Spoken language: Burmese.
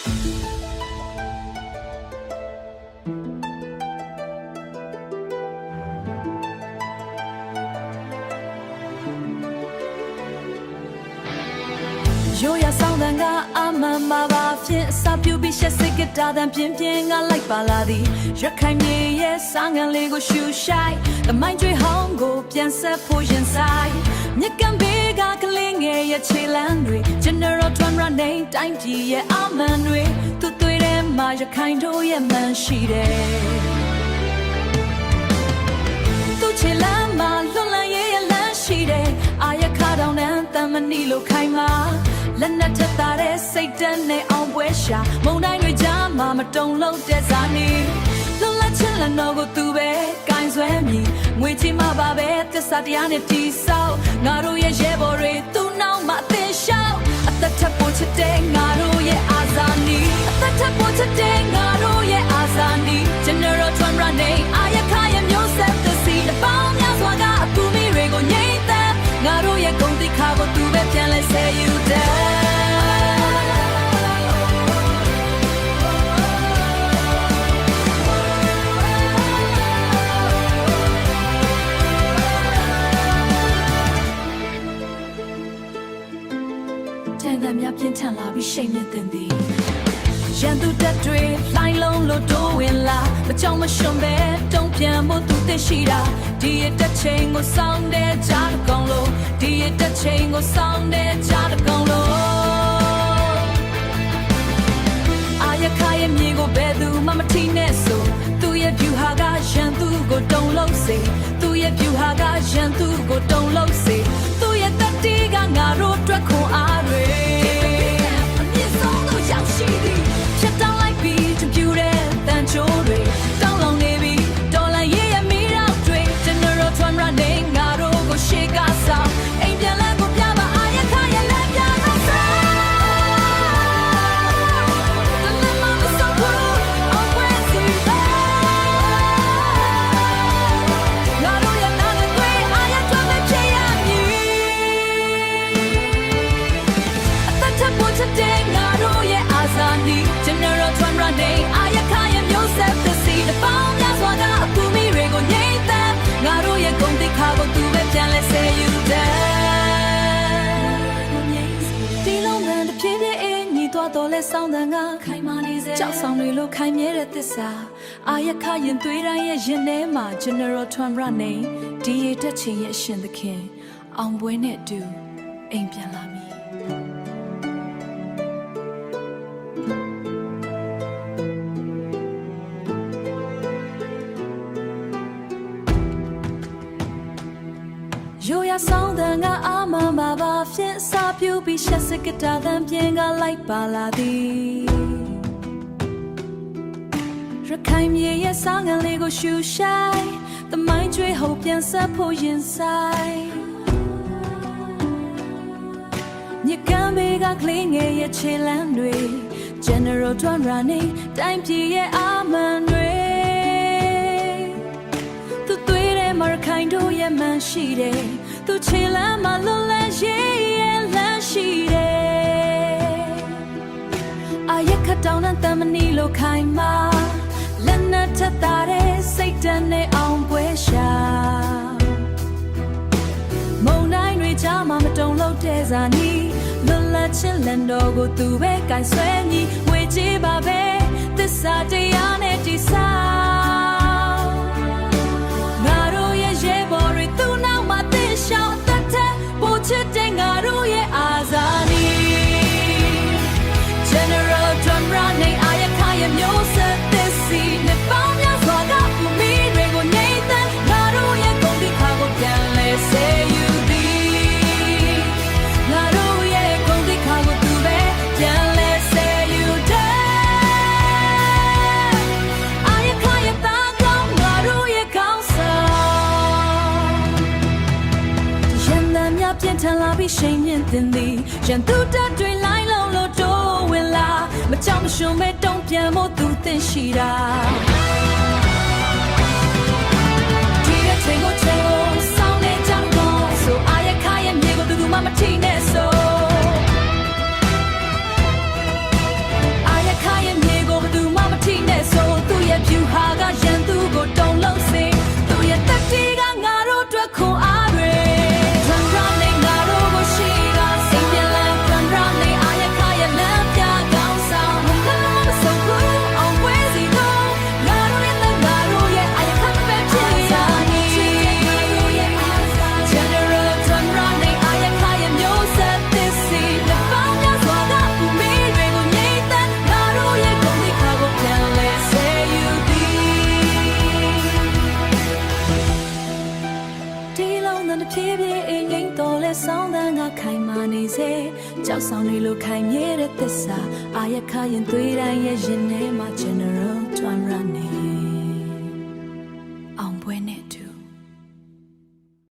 ရိုးရဆောင်တဲ့ကအမှန်မှာပါဖြင့်စာပြူပြီးရှက်စိတ်ကတာတန်ပြင်းပြင်းကလိုက်ပါလာသည်ရခိုင်မြေရဲ့စငန်လေးကိုရှူရှိုက်သမိုင်းကျွေးဟောင်းကိုပြန်ဆက်ဖို့ရင်ဆိုင်မြက်ကံဘေးကကလေးငယ်ရဲ့ခြေလမ်းတွေ General Trump ရနေတိုင်းပြည်ရဲ့အမှန်တွေသူတွေထဲမှာရခိုင်တို့ရဲ့မှန်ရှိတယ်သူခြေလမ်းမှာလွတ်လပ်ရေးရဲ့လမ်းရှိတယ်အာရခတောင်တန်းတမဏိလိုခိုင်မာလက်နဲ့ထက်သာတဲ့စိတ်ဓာတ်နဲ့အောင်ပွဲရှာမုံတိုင်းတွေကြားမှာမတုံလို့တဲ့ဇာနီလွတ်လပ်ခြင်းလက်တော်ကိုသူပဲကင်ဆွဲမြည်ငွေချီမှာပါပဲသစ္စာတရားနဲ့တီးဆောက်ငါတို့ရဲ့ရဲဘော်တွေသူ့နောက်မှာအသေးရှောက်အသက်ထပ်ဖို့ချစ်တဲ့ငါတို့ရဲ့အာဇာနည်အသက်ထပ်ဖို့ချစ်တဲ့ငါတို့ရဲ့အာဇာနည် General Trump ရနေအာရခရဲ့မျိုးဆက်သစ်စီတစ်ပေါင်းများစွာကအပူမီတွေကိုငြိမ့်သက်ငါတို့ရဲ့ဂုဏ်သိက္ခာကိုသူပဲပြန်လဲဆဲယူတဲ့မြပြင်းထန်လာပြီးရှိန်မြင့်တင်သည်ရန်သူတက်တွေလှိုင်းလုံးလို့တိုးဝင်လာမကြောင်မရှုံပဲတုံ့ပြန်ဖို့သူသိရှိတာဒီရတက်ချိန်ကိုစောင်းတဲ့ကြားတကောင်လို့ဒီရတက်ချိန်ကိုစောင်းတဲ့ကြားတကောင်လို့အာရခရဲ့မြေကိုဘယ်သူမှမထိနဲ့ဆိုသူရဲ့ view ဟာကရန်သူကိုတုံလို့စေသူရဲ့ view ဟာကရန်သူကိုတုံလို့စေသူရဲ့တက်တီးကငါတို့အတွက်ခွန်အားတွေတော်လဲဆောင်းတန်ကခိုင်မာနေစေကြောက်ဆောင်တွေလိုခိုင်မြဲတဲ့သစ္စာအာရခရင်သွေးတိုင်းရဲ့ရင်ထဲမှာ General Trump ရနေဒီရတက်ချင်ရဲ့အရှင်သခင်အောင်ပွဲနဲ့တူအိမ်ပြန်လာမည်ရိုးရဆောင်တဲ့ငါအမှန်ပါပါဖြင့်စာပြူပြီးရှက်စကတာတန်ပြင်းကလိုက်ပါလာသည်ရခိုင်မြေရဲ့စငန်လေးကိုရှူရှိုက်သမိုင်းကျွေးဟုတ်ပြန်ဆက်ဖို့ရင်ဆိုင်မြက်ကမ်းဘေးကကလေးငယ်ရဲ့ခြေလမ်းတွေ General Trump ရနေတိုင်းပြည်ရဲ့အမှန်တွေသူတွေးတဲ့မှာခိုင်တို့ရဲ့မှန်ရှိတယ်သူချေလမ်းမှာလွတ်လပ်ရေးရဲ့လမ်းရှိတယ်အာရခတောင်နဲ့တမဏိလိုခိုင်မာလက်နဲ့ထက်သာတဲ့စိတ်ဓာတ်နဲ့အောင်ပွဲရှာမုံတိုင်းတွေကြားမှာမတုံလို့တဲ့ဇာနီလွတ်လပ်ခြင်းလန်တော်ကိုသူပဲကင်ဆွဲညီဝေကြည့်ပါပဲသစ္စာတရားနဲ့တည်ဆောက်ငါတို့ရဲ့ရဲဘော်တွေသူ့နောက်မှာသိရှောက်သက်သက်ပို့ချစ်တဲ့ငါတို့ရဲ့အာဇာနည် General Trump ရနေအာရခရဲ့မျိုးဆက်သစ်စီနဲ့ပေါင်းများစွာကပူမီတွေကိုငြိမ့်သက်ငါတို့ရဲ့ဂုဏ်သိက္ခာကိုပြန်လဲစေယူသည်ငါတို့ရဲ့ဂုဏ်သိက္ခာကိုသူပဲပြန်လဲစေယူတဲ့အာရခရဲ့သားကောင်းငါတို့ရဲ့ကောင်းဆောင်ရန်တမ်းများပြင်းထန်လာပြီးရှိန်မြင့်တင်သည်ရန်သူတပ်တွေလိုင်းလုံးလို့တိုးဝင်လာမကြောက်မရွံမဲ့တုံ့ပြန်ဖို့သူသိရှိတာဒီရဲ့ချိန်ကိုစောင်းနေကြတော့ဆိုအာရခရဲ့မြေကိုသူမှမထိနဲ့ဆိုအာရခ ဆောင်တဲ့ငါခိုင်မာနေစေကြောက်ဆောင်တွေလိုခိုင်မြဲတဲ့သစ္စာအာရခရင်သွေးတိုင်းရဲ့ရင်ထဲမှာ general တွမ်းရနေ